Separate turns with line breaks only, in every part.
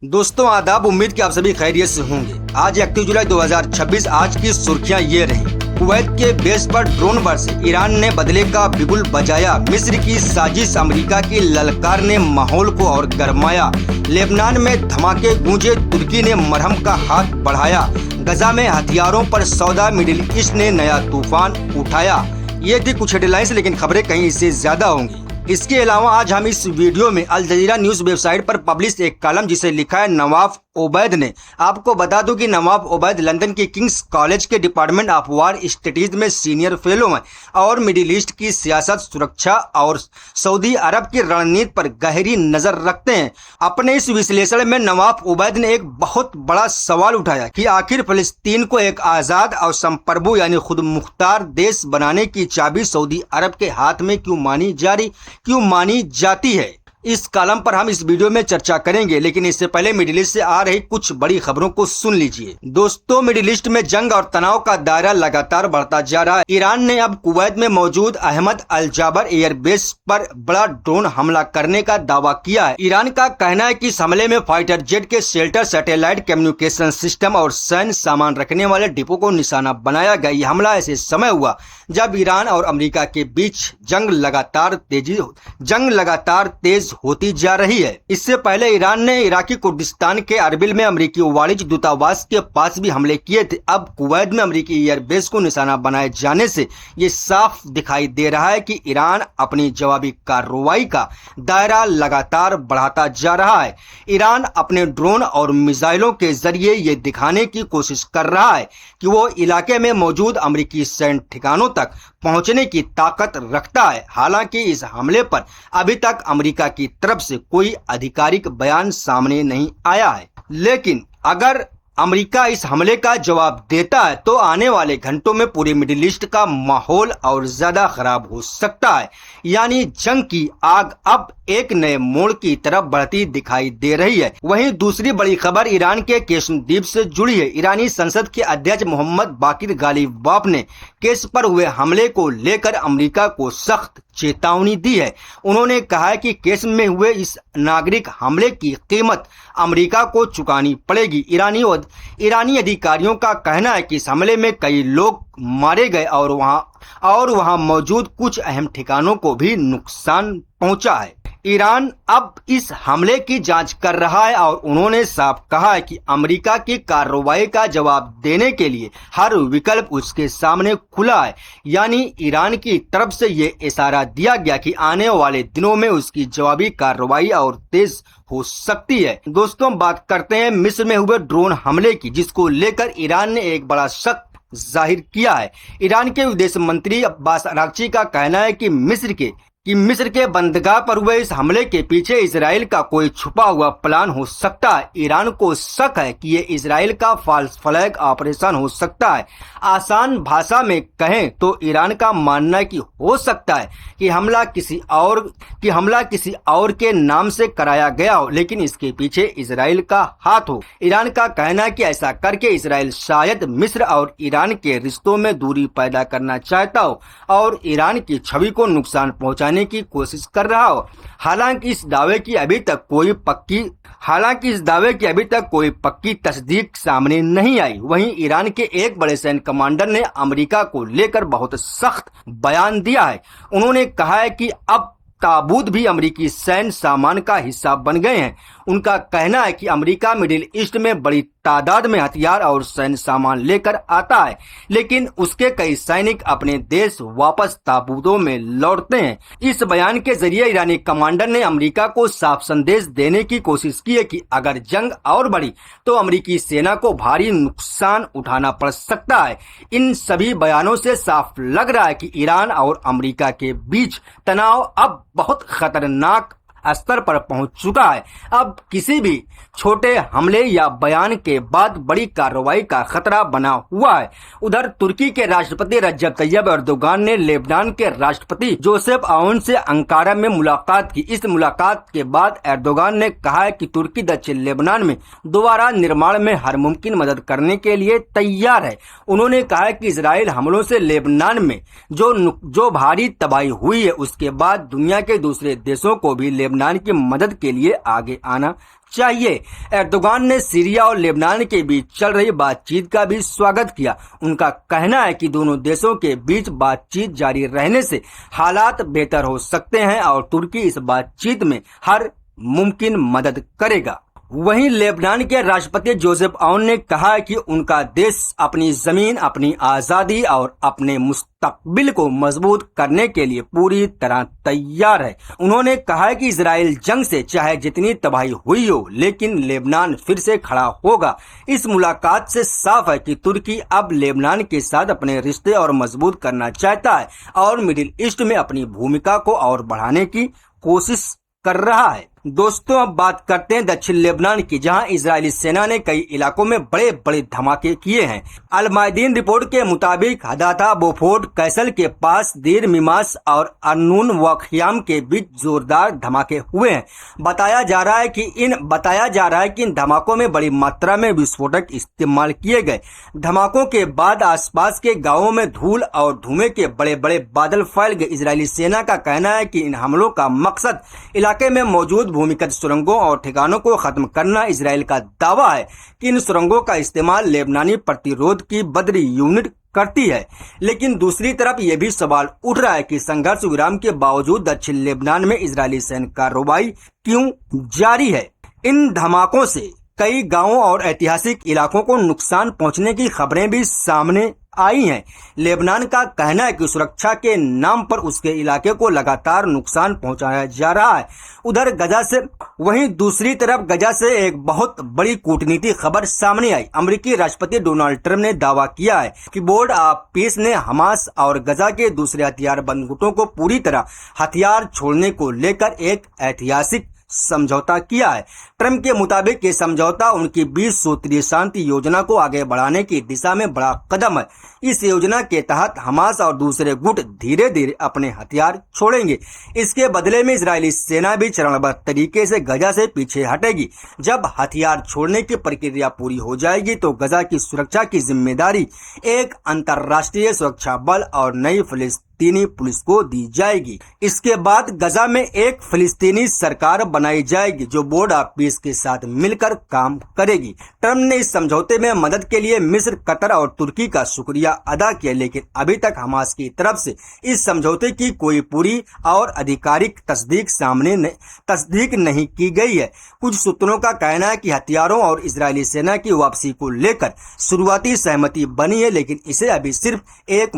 दोस्तों आदाब, उम्मीद कि आप सभी खैरियत से होंगे। आज 31 जुलाई 2026। आज की सुर्खियां ये रही। कुवैत के बेस पर ड्रोन वर्ष से ईरान ने बदले का बिगुल बजाया। मिस्र की साजिश, अमेरिका की ललकार ने माहौल को और गरमाया। लेबनान में धमाके गूंजे, तुर्की ने मरहम का हाथ बढ़ाया। गजा में हथियारों पर सौदा, मिडिल ईस्ट ने नया तूफान उठाया। ये थी कुछ हेडलाइंस, लेकिन खबरें कहीं इससे ज्यादा होंगी। इसके अलावा आज हम इस वीडियो में अल जजीरा न्यूज वेबसाइट पर पब्लिश एक कॉलम जिसे लिखा है नवाफ ओबैद ने। आपको बता दूं कि नवाफ ओबैद लंदन के किंग्स कॉलेज के डिपार्टमेंट ऑफ वार स्टडीज में सीनियर फेलो हैं और मिडिल ईस्ट की सियासत, सुरक्षा और सऊदी अरब की रणनीति पर गहरी नजर रखते हैं। अपने इस विश्लेषण में नवाफ ओबैद ने एक बहुत बड़ा सवाल उठाया कि आखिर फिलिस्तीन को एक आजाद और संप्रभु यानी खुद मुख्तार देश बनाने की चाबी सऊदी अरब के हाथ में क्यों मानी जाती है। इस कॉलम पर हम इस वीडियो में चर्चा करेंगे, लेकिन इससे पहले मिडिल ईस्ट से आ रही कुछ बड़ी खबरों को सुन लीजिए। दोस्तों, मिडिल ईस्ट में जंग और तनाव का दायरा लगातार बढ़ता जा रहा है। ईरान ने अब कुवैत में मौजूद अहमद अल जाबर एयरबेस पर बड़ा ड्रोन हमला करने का दावा किया है। ईरान का कहना है कि इस हमले में फाइटर जेट के शेल्टर, सैटेलाइट कम्युनिकेशन सिस्टम और सैन्य सामान रखने वाले डिपो को निशाना बनाया गया। यह हमला ऐसे समय हुआ जब ईरान और अमेरिका के बीच जंग लगातार तेज होती जा रही है। इससे पहले ईरान ने इराकी कुर्दिस्तान के अरबिल में अमेरिकी वाणिज्य दूतावास के पास भी हमले किए थे। अब कुवैत में अमेरिकी एयरबेस को निशाना बनाए जाने से ये साफ दिखाई दे रहा है कि ईरान अपनी जवाबी कार्रवाई का दायरा लगातार बढ़ाता जा रहा है। ईरान अपने ड्रोन और मिसाइलों के जरिए ये दिखाने की कोशिश कर रहा है कि वो इलाके में मौजूद अमेरिकी सैन्य ठिकानों तक पहुंचने की ताकत रखता है। हालांकि इस हमले पर अभी तक अमेरिका की तरफ से कोई आधिकारिक बयान सामने नहीं आया है, लेकिन अगर अमेरिका इस हमले का जवाब देता है तो आने वाले घंटों में पूरे मिडिल ईस्ट का माहौल और ज्यादा खराब हो सकता है। यानी जंग की आग अब एक नए मोड़ की तरफ बढ़ती दिखाई दे रही है। वहीं दूसरी बड़ी खबर ईरान के केशम द्वीप से जुड़ी है। ईरानी संसद के अध्यक्ष मोहम्मद बाकिर गालिबाफ ने केस पर हुए हमले को लेकर अमेरिका को सख्त चेतावनी दी है। उन्होंने कहा है कि केस में हुए इस नागरिक हमले की कीमत अमेरिका को चुकानी पड़ेगी। ईरानी अधिकारियों का कहना है कि इस हमले में कई लोग मारे गए और वहां मौजूद कुछ अहम ठिकानों को भी नुकसान पहुंचा है। ईरान अब इस हमले की जांच कर रहा है और उन्होंने साफ कहा है कि अमेरिका की कार्रवाई का जवाब देने के लिए हर विकल्प उसके सामने खुला है। यानी ईरान की तरफ से ये इशारा दिया गया कि आने वाले दिनों में उसकी जवाबी कार्रवाई और तेज हो सकती है। दोस्तों, बात करते हैं मिस्र में हुए ड्रोन हमले की, जिसको लेकर ईरान ने एक बड़ा शक जाहिर किया है। ईरान के विदेश मंत्री अब्बास अरागची का कहना है कि मिस्र के बंदरगाह पर हुए इस हमले के पीछे इजराइल का कोई छुपा हुआ प्लान हो सकता है। ईरान को शक है कि ये इजराइल का फॉल्स फ्लैग ऑपरेशन हो सकता है। आसान भाषा में कहें तो ईरान का मानना है कि हो सकता है कि हमला किसी और के नाम से कराया गया हो, लेकिन इसके पीछे इजराइल का हाथ हो। ईरान का कहना है कि ऐसा करके इजराइल शायद मिस्र और ईरान के रिश्तों में दूरी पैदा करना चाहता हो और ईरान की छवि को नुकसान पहुंचाने की कोशिश कर रहा हो। हालांकि इस दावे की अभी तक कोई पक्की तस्दीक सामने नहीं आई। वहीं ईरान के एक बड़े सैन्य कमांडर ने अमेरिका को लेकर बहुत सख्त बयान दिया है। उन्होंने कहा है कि अब ताबूत भी अमेरिकी सैन्य सामान का हिस्सा बन गए हैं। उनका कहना है कि अमेरिका मिडिल ईस्ट में बड़ी तादाद में हथियार और सैन्य सामान लेकर आता है, लेकिन उसके कई सैनिक अपने देश वापस ताबूतों में लौटते हैं। इस बयान के जरिए ईरानी कमांडर ने अमेरिका को साफ संदेश देने की कोशिश की है कि अगर जंग और बढ़ी तो अमेरिकी सेना को भारी नुकसान उठाना पड़ सकता है। इन सभी बयानों से साफ लग रहा है कि ईरान और अमेरिका के बीच तनाव अब बहुत खतरनाक स्तर पर पहुंच चुका है। अब किसी भी छोटे हमले या बयान के बाद बड़ी कार्रवाई का खतरा बना हुआ है। उधर तुर्की के राष्ट्रपति रजब तैयब एर्दोगान ने लेबनान के राष्ट्रपति जोसेफ आउन से अंकारा में मुलाकात की। इस मुलाकात के बाद एर्दोगान ने कहा है कि तुर्की दक्षिण लेबनान में दोबारा निर्माण में हर मुमकिन मदद करने के लिए तैयार है। उन्होंने कहा है कि इजराइल हमलों से लेबनान में जो भारी तबाही हुई है, उसके बाद दुनिया के दूसरे देशों को भी लेबनान लेबनान की मदद के लिए आगे आना चाहिए। एर्दोगान ने सीरिया और लेबनान के बीच चल रही बातचीत का भी स्वागत किया। उनका कहना है कि दोनों देशों के बीच बातचीत जारी रहने से हालात बेहतर हो सकते हैं और तुर्की इस बातचीत में हर मुमकिन मदद करेगा। वहीं लेबनान के राष्ट्रपति जोसेफ आउन ने कहा कि उनका देश अपनी जमीन, अपनी आजादी और अपने मुस्तकबिल को मजबूत करने के लिए पूरी तरह तैयार है। उन्होंने कहा कि इजराइल जंग से चाहे जितनी तबाही हुई हो, लेकिन लेबनान फिर से खड़ा होगा। इस मुलाकात से साफ है कि तुर्की अब लेबनान के साथ अपने रिश्ते और मजबूत करना चाहता है और मिडिल ईस्ट में अपनी भूमिका को और बढ़ाने की कोशिश कर रहा है। दोस्तों, अब बात करते हैं दक्षिण लेबनान की, जहां इजरायली सेना ने कई इलाकों में बड़े बड़े धमाके किए हैं। अल मायदीन रिपोर्ट के मुताबिक हदाथा, बोफोर्ड, कैसल के पास देर मिमास और अर्नून व खियाम के बीच जोरदार धमाके हुए हैं। बताया जा रहा है कि इन धमाकों में बड़ी मात्रा में विस्फोटक इस्तेमाल किए गए। धमाकों के बाद आसपास के गाँवों में धूल और धुएं के बड़े बड़े बादल फैल गए। इजरायली सेना का कहना है कि इन हमलों का मकसद इलाके में मौजूद भूमिगत सुरंगों और ठिकानों को खत्म करना। इजराइल का दावा है कि इन सुरंगों का इस्तेमाल लेबनानी प्रतिरोध की बदरी यूनिट करती है, लेकिन दूसरी तरफ यह भी सवाल उठ रहा है कि संघर्ष विराम के बावजूद दक्षिण लेबनान में इजरायली सैन्य कार्रवाई क्यों जारी है। इन धमाकों से कई गांवों और ऐतिहासिक इलाकों को नुकसान पहुंचने की खबरें भी सामने आई हैं। लेबनान का कहना है कि सुरक्षा के नाम पर उसके इलाके को लगातार नुकसान पहुंचाया जा रहा है। उधर वहीं दूसरी तरफ गजा से एक बहुत बड़ी कूटनीतिक खबर सामने आई। अमेरिकी राष्ट्रपति डोनाल्ड ट्रंप ने दावा किया है कि बोर्ड ऑफ पीस ने हमास और गजा के दूसरे हथियारबंद गुटों को पूरी तरह हथियार छोड़ने को लेकर एक ऐतिहासिक समझौता किया है। ट्रंप के मुताबिक ये समझौता उनकी 20 सूत्रीय शांति योजना को आगे बढ़ाने की दिशा में बड़ा कदम है। इस योजना के तहत हमास और दूसरे गुट धीरे धीरे अपने हथियार छोड़ेंगे। इसके बदले में इजरायली सेना भी चरणबद्ध तरीके से गजा से पीछे हटेगी। जब हथियार छोड़ने की प्रक्रिया पूरी हो जाएगी तो गजा की सुरक्षा की जिम्मेदारी एक अंतर्राष्ट्रीय सुरक्षा बल और नई फिलिस्तीनी पुलिस को दी जाएगी। इसके बाद गजा में एक फिलिस्तीनी सरकार बनाई जाएगी जो बोर्ड ऑफ पीस के साथ मिलकर काम करेगी। ट्रंप ने इस समझौते में मदद के लिए मिस्र, कतर और तुर्की का शुक्रिया अदा किया, लेकिन अभी तक हमास की तरफ से इस समझौते की कोई पूरी और आधिकारिक तस्दीक नहीं की गई है। कुछ सूत्रों का कहना है कि हथियारों और इजरायली सेना की वापसी को लेकर शुरुआती सहमति बनी है, लेकिन इसे अभी सिर्फ एक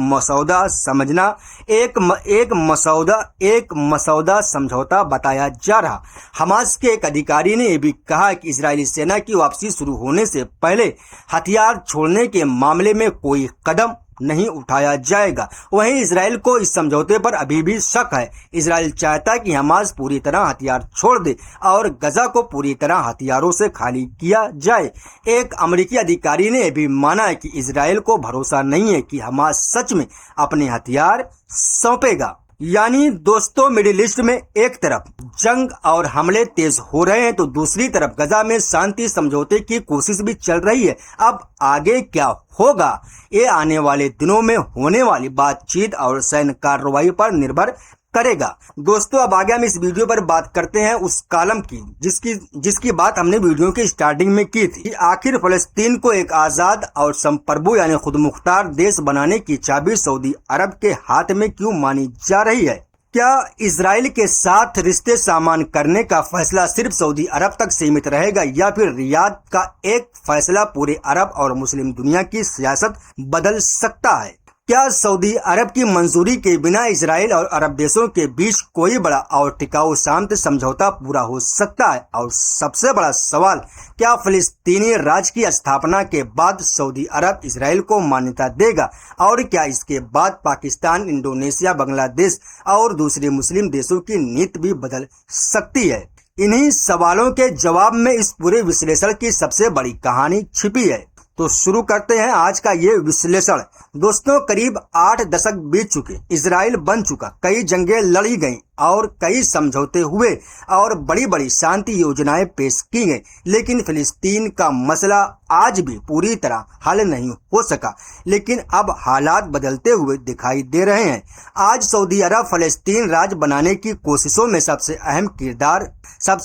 मसौदा समझौता बताया जा रहा। हमास के एक अधिकारी ने यह भी कहा कि इजरायली सेना की वापसी शुरू होने से पहले हथियार छोड़ने के मामले में कोई कदम नहीं उठाया जाएगा। वहीं इजराइल को इस समझौते पर अभी भी शक है। इजराइल चाहता है कि हमास पूरी तरह हथियार छोड़ दे और गजा को पूरी तरह हथियारों से खाली किया जाए। एक अमेरिकी अधिकारी ने यह भी माना है कि इजराइल को भरोसा नहीं है कि हमास सच में अपने हथियार सौंपेगा। यानी दोस्तों, मिडिल ईस्ट में एक तरफ जंग और हमले तेज हो रहे हैं तो दूसरी तरफ गजा में शांति समझौते की कोशिश भी चल रही है। अब आगे क्या होगा ये आने वाले दिनों में होने वाली बातचीत और सैन्य कार्रवाई पर निर्भर करेगा। दोस्तों, अब आगे हम इस वीडियो पर बात करते हैं उस कॉलम की जिसकी बात हमने वीडियो की स्टार्टिंग में की थी। आखिर फलस्तीन को एक आजाद और संप्रभु यानी खुद मुख्तार देश बनाने की चाबी सऊदी अरब के हाथ में क्यों मानी जा रही है? क्या इजराइल के साथ रिश्ते सामान करने का फैसला सिर्फ सऊदी अरब तक सीमित रहेगा या फिर रियाद का एक फैसला पूरे अरब और मुस्लिम दुनिया की सियासत बदल सकता है? क्या सऊदी अरब की मंजूरी के बिना इजराइल और अरब देशों के बीच कोई बड़ा और टिकाऊ शांत समझौता पूरा हो सकता है? और सबसे बड़ा सवाल, क्या फिलिस्तीनी राज्य की स्थापना के बाद सऊदी अरब इजराइल को मान्यता देगा? और क्या इसके बाद पाकिस्तान, इंडोनेशिया, बांग्लादेश और दूसरे मुस्लिम देशों की नीति भी बदल सकती है? इन्हीं सवालों के जवाब में इस पूरे विश्लेषण की सबसे बड़ी कहानी छिपी है। तो शुरू करते हैं आज का ये विश्लेषण। दोस्तों, करीब 8 दशक बीत चुके, इजराइल बन चुका, कई जंगें लड़ी गईं, और कई समझौते हुए और बड़ी बड़ी शांति योजनाएं पेश की गई, लेकिन फिलिस्तीन का मसला आज भी पूरी तरह हल नहीं हो सका। लेकिन अब हालात बदलते हुए दिखाई दे रहे हैं। आज सऊदी अरब फलस्तीन राज्य बनाने की कोशिशों में सबसे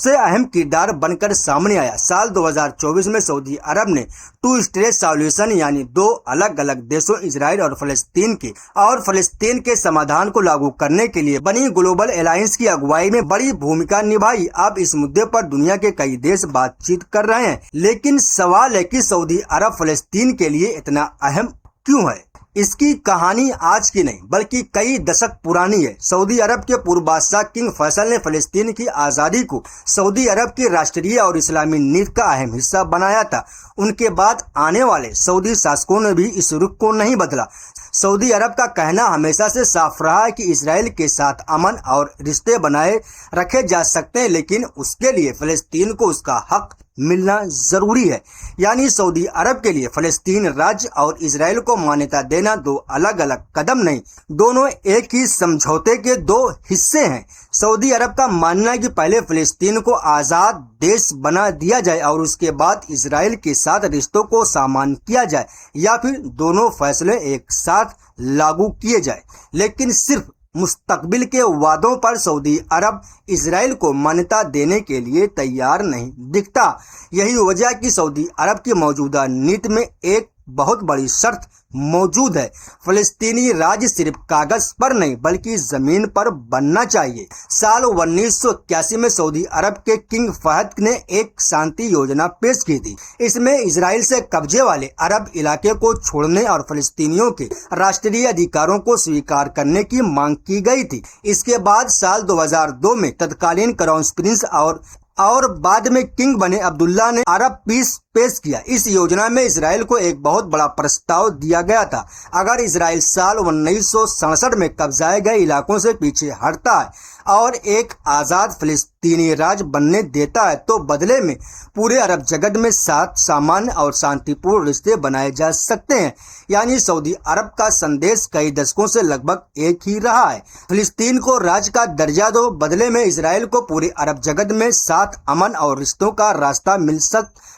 अहम किरदार बनकर सामने आया। साल 2024 में सऊदी अरब ने टू स्टेट सॉल्यूशन यानी दो अलग अलग देशों इजराइल और फलस्तीन के समाधान को लागू करने के लिए बनी ग्लोबल अलायंस की अगुवाई में बड़ी भूमिका निभाई। अब इस मुद्दे पर दुनिया के कई देश बातचीत कर रहे हैं, लेकिन सवाल है कि सऊदी अरब फलस्तीन के लिए इतना अहम क्यों है। इसकी कहानी आज की नहीं बल्कि कई दशक पुरानी है। सऊदी अरब के पूर्व बादशाह किंग फैसल ने फलस्तीन की आज़ादी को सऊदी अरब की राष्ट्रीय और इस्लामी नीति का अहम हिस्सा बनाया था। उनके बाद आने वाले सऊदी शासकों ने भी इस रुख को नहीं बदला। सऊदी अरब का कहना हमेशा से साफ रहा है कि इजराइल के साथ अमन और रिश्ते बनाए रखे जा सकते हैं, लेकिन उसके लिए फलस्तीन को उसका हक मिलना जरूरी है। यानी सऊदी अरब के लिए फलस्तीन राज्य और इजराइल को मान्यता देना दो अलग अलग कदम नहीं, दोनों एक ही समझौते के दो हिस्से हैं। सऊदी अरब का मानना है कि पहले फलस्तीन को आज़ाद देश बना दिया जाए और उसके बाद इजराइल के साथ रिश्तों को सामान्य किया जाए, या फिर दोनों फैसले एक साथ लागू किए जाए। लेकिन सिर्फ मुस्तकबिल के वादों पर सऊदी अरब इजराइल को मान्यता देने के लिए तैयार नहीं दिखता। यही वजह कि सऊदी अरब की मौजूदा नीति में एक बहुत बड़ी शर्त मौजूद है। फलस्तीनी राज्य सिर्फ कागज पर नहीं बल्कि जमीन पर बनना चाहिए। साल 1981 में सऊदी अरब के किंग फहद ने एक शांति योजना पेश की थी। इसमें इजराइल से कब्जे वाले अरब इलाके को छोड़ने और फलस्तीनियों के राष्ट्रीय अधिकारों को स्वीकार करने की मांग की गई थी। इसके बाद साल 2002 में तत्कालीन क्राउन प्रिंस और बाद में किंग बने अब्दुल्ला ने अरब पीस पेश किया। इस योजना में इजराइल को एक बहुत बड़ा प्रस्ताव दिया गया था। अगर इजराइल साल 1967 में कब्जाए गए इलाकों से पीछे हटता है और एक आज़ाद फिलिस्तीनी राज्य बनने देता है, तो बदले में पूरे अरब जगत में साथ सामान्य और शांतिपूर्ण रिश्ते बनाए जा सकते हैं। यानी सऊदी अरब का संदेश कई दशकों से लगभग एक ही रहा है, फिलिस्तीन को राज्य का दर्जा दो, बदले में इजराइल को पूरे अरब जगत में साथ अमन और रिश्तों का रास्ता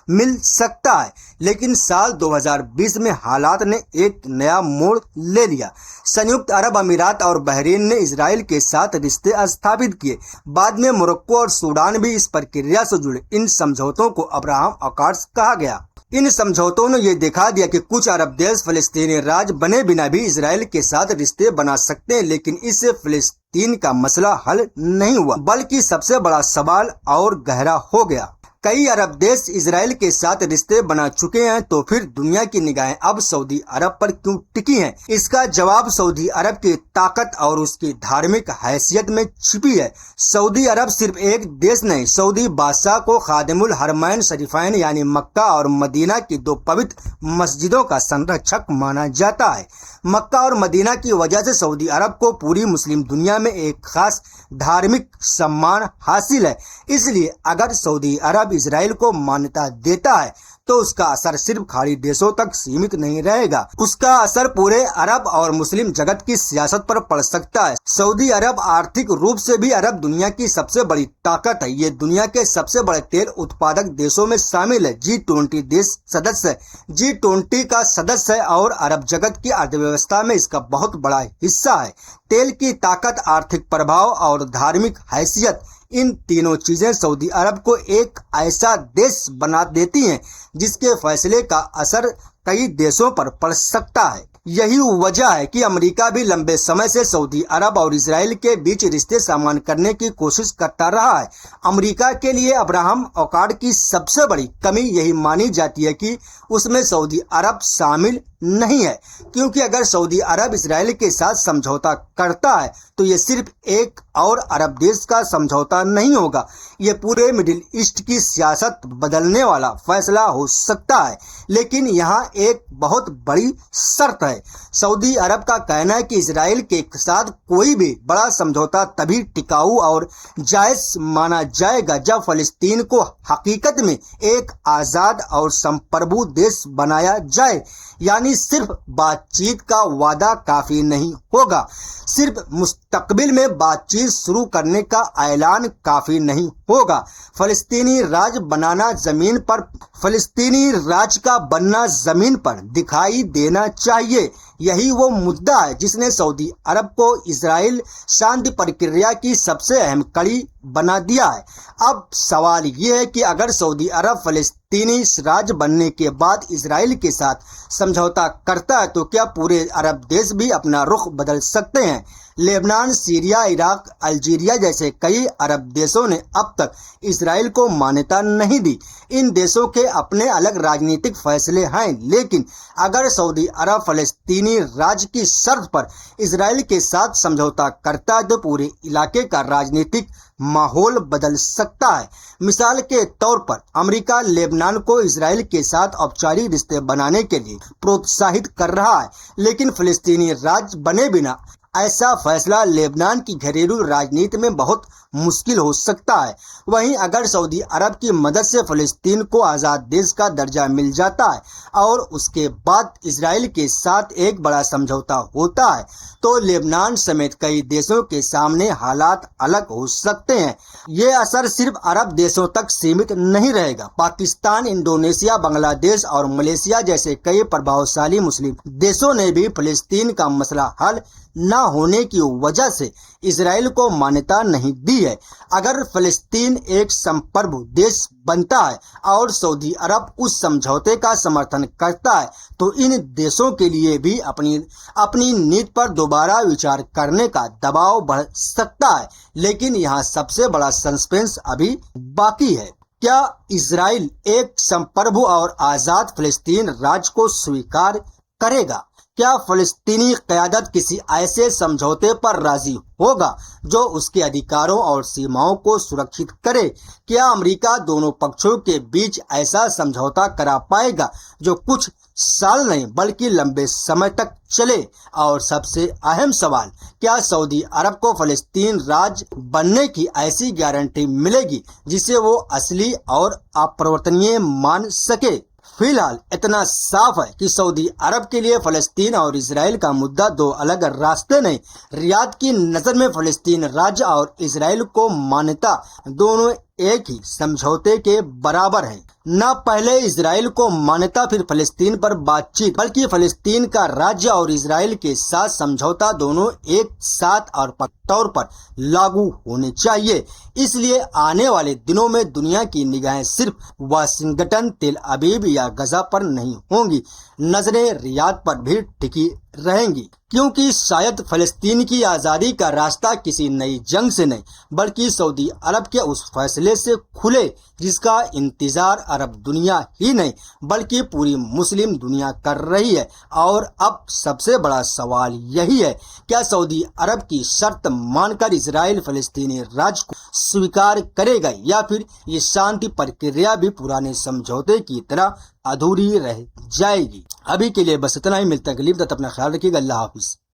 मिल सकता है। लेकिन साल 2020 में हालात ने एक नया मोड़ ले लिया। संयुक्त अरब अमीरात और बहरीन ने इजराइल के साथ रिश्ते स्थापित किए। बाद में मोरक्को और सूडान भी इस प्रक्रिया से जुड़े। इन समझौतों को अब्राहम अकॉर्ड्स कहा गया। इन समझौतों ने ये दिखा दिया कि कुछ अरब देश फलस्तीनी राज्य बने बिना भी इजराइल के साथ रिश्ते बना सकते हैं, लेकिन इससे फलस्तीन का मसला हल नहीं हुआ बल्कि सबसे बड़ा सवाल और गहरा हो गया। कई अरब देश इजराइल के साथ रिश्ते बना चुके हैं, तो फिर दुनिया की निगाहें अब सऊदी अरब पर क्यों टिकी हैं? इसका जवाब सऊदी अरब की ताकत और उसकी धार्मिक हैसियत में छिपी है। सऊदी अरब सिर्फ एक देश नहीं, सऊदी बादशाह को खादिमुल हरमैन शरीफैन यानी मक्का और मदीना की दो पवित्र मस्जिदों का संरक्षक माना जाता है। मक्का और मदीना की वजह से सऊदी अरब को पूरी मुस्लिम दुनिया में एक खास धार्मिक सम्मान हासिल है। इसलिए अगर सऊदी अरब इजराइल को मान्यता देता है तो उसका असर सिर्फ खाड़ी देशों तक सीमित नहीं रहेगा, उसका असर पूरे अरब और मुस्लिम जगत की सियासत पर पड़ सकता है। सऊदी अरब आर्थिक रूप से भी अरब दुनिया की सबसे बड़ी ताकत है। ये दुनिया के सबसे बड़े तेल उत्पादक देशों में शामिल है। G20 देश सदस्य है, G20 का सदस्य है और अरब जगत की अर्थव्यवस्था में इसका बहुत बड़ा हिस्सा है। तेल की ताकत, आर्थिक प्रभाव और धार्मिक हैसियत, इन तीनों चीजें सऊदी अरब को एक ऐसा देश बना देती हैं जिसके फैसले का असर कई देशों पर पड़ सकता है। यही वजह है कि अमेरिका भी लंबे समय से सऊदी अरब और इजराइल के बीच रिश्ते सामान्य करने की कोशिश करता रहा है। अमेरिका के लिए अब्राहम अकॉर्ड की सबसे बड़ी कमी यही मानी जाती है कि उसमें सऊदी अरब शामिल नहीं है, क्योंकि अगर सऊदी अरब इजराइल के साथ समझौता करता है तो ये सिर्फ एक और अरब देश का समझौता नहीं होगा, ये पूरे मिडिल ईस्ट की सियासत बदलने वाला फैसला हो सकता है। लेकिन यहाँ एक बहुत बड़ी शर्त है। सऊदी अरब का कहना है कि इजराइल के साथ कोई भी बड़ा समझौता तभी टिकाऊ और जायज माना जाएगा जब फलस्तीन को हकीकत में एक आज़ाद और संप्रभु देश बनाया जाए। यानी यानी सिर्फ बातचीत का वादा काफी नहीं होगा, सिर्फ मुस्तकबिल में बातचीत शुरू करने का ऐलान काफी नहीं होगा। फलस्तीनी राज बनाना जमीन पर, फलस्तीनी राज का बनना जमीन पर दिखाई देना चाहिए। यही वो मुद्दा है जिसने सऊदी अरब को इजराइल शांति प्रक्रिया की सबसे अहम कड़ी बना दिया है। अब सवाल ये है कि अगर सऊदी अरब फलस्तीनी राज बनने के बाद इजराइल के साथ समझौता करता है तो क्या पूरे अरब देश भी अपना रुख बदल सकते हैं? लेबनान, सीरिया, इराक, अल्जीरिया जैसे कई अरब देशों ने अब तक इजराइल को मान्यता नहीं दी। इन देशों के अपने अलग राजनीतिक फैसले हैं, लेकिन अगर सऊदी अरब फलस्तीनी राज की शर्त पर इजराइल के साथ समझौता करता है तो पूरे इलाके का राजनीतिक माहौल बदल सकता है। मिसाल के तौर पर अमेरिका लेबनान को इजराइल के साथ औपचारिक रिश्ते बनाने के लिए प्रोत्साहित कर रहा है, लेकिन फलस्तीनी राज बने बिना ऐसा फैसला लेबनान की घरेलू राजनीति में बहुत मुश्किल हो सकता है। वहीं अगर सऊदी अरब की मदद से फलस्तीन को आज़ाद देश का दर्जा मिल जाता है और उसके बाद इजराइल के साथ एक बड़ा समझौता होता है तो लेबनान समेत कई देशों के सामने हालात अलग हो सकते हैं। ये असर सिर्फ अरब देशों तक सीमित नहीं रहेगा। पाकिस्तान, इंडोनेशिया, बांग्लादेश और मलेशिया जैसे कई प्रभावशाली मुस्लिम देशों ने भी फलस्तीन का मसला हल न होने की वजह से इजराइल को मान्यता नहीं दी है। अगर फलस्तीन एक संप्रभु देश बनता है और सऊदी अरब उस समझौते का समर्थन करता है तो इन देशों के लिए भी अपनी नीति पर दोबारा विचार करने का दबाव बढ़ सकता है। लेकिन यहाँ सबसे बड़ा सस्पेंस अभी बाकी है। क्या इजराइल एक संप्रभु और आज़ाद फलस्तीन राज्य को स्वीकार करेगा? क्या फलस्तीनी क़यादत किसी ऐसे समझौते पर राजी होगा जो उसके अधिकारों और सीमाओं को सुरक्षित करे? क्या अमेरिका दोनों पक्षों के बीच ऐसा समझौता करा पाएगा जो कुछ साल नहीं बल्कि लंबे समय तक चले? और सबसे अहम सवाल, क्या सऊदी अरब को फलस्तीन राज्य बनने की ऐसी गारंटी मिलेगी जिसे वो असली और अपरिवर्तनीय मान सके? फिलहाल इतना साफ है कि सऊदी अरब के लिए फलस्तीन और इजराइल का मुद्दा दो अलग रास्ते नहीं। रियाद की नज़र में फलस्तीन राज्य और इजराइल को मान्यता दोनों एक ही समझौते के बराबर हैं। न पहले इजराइल को मान्यता फिर फलस्तीन पर बातचीत, बल्कि फलस्तीन का राज्य और इजराइल के साथ समझौता दोनों एक साथ और पक्के तौर पर लागू होने चाहिए। इसलिए आने वाले दिनों में दुनिया की निगाहें सिर्फ वाशिंगटन, तेल अवीव या गजा पर नहीं होंगी, नजरें रियाद पर भी टिकी रहेंगी, क्योंकि शायद फलस्तीन की आज़ादी का रास्ता किसी नई जंग से नहीं बल्कि सऊदी अरब के उस फैसले से खुले जिसका इंतजार अरब दुनिया ही नहीं बल्कि पूरी मुस्लिम दुनिया कर रही है। और अब सबसे बड़ा सवाल यही है, क्या सऊदी अरब की शर्त मानकर इजराइल फलस्तीनी राज्य को स्वीकार करेगा या फिर ये शांति प्रक्रिया भी पुराने समझौते की तरह अधूरी रह जाएगी? अभी के लिए बस इतना ही। मिलता है अगली बार, तब तक अपना ख्याल रखिएगा। अल्लाह हाफिज।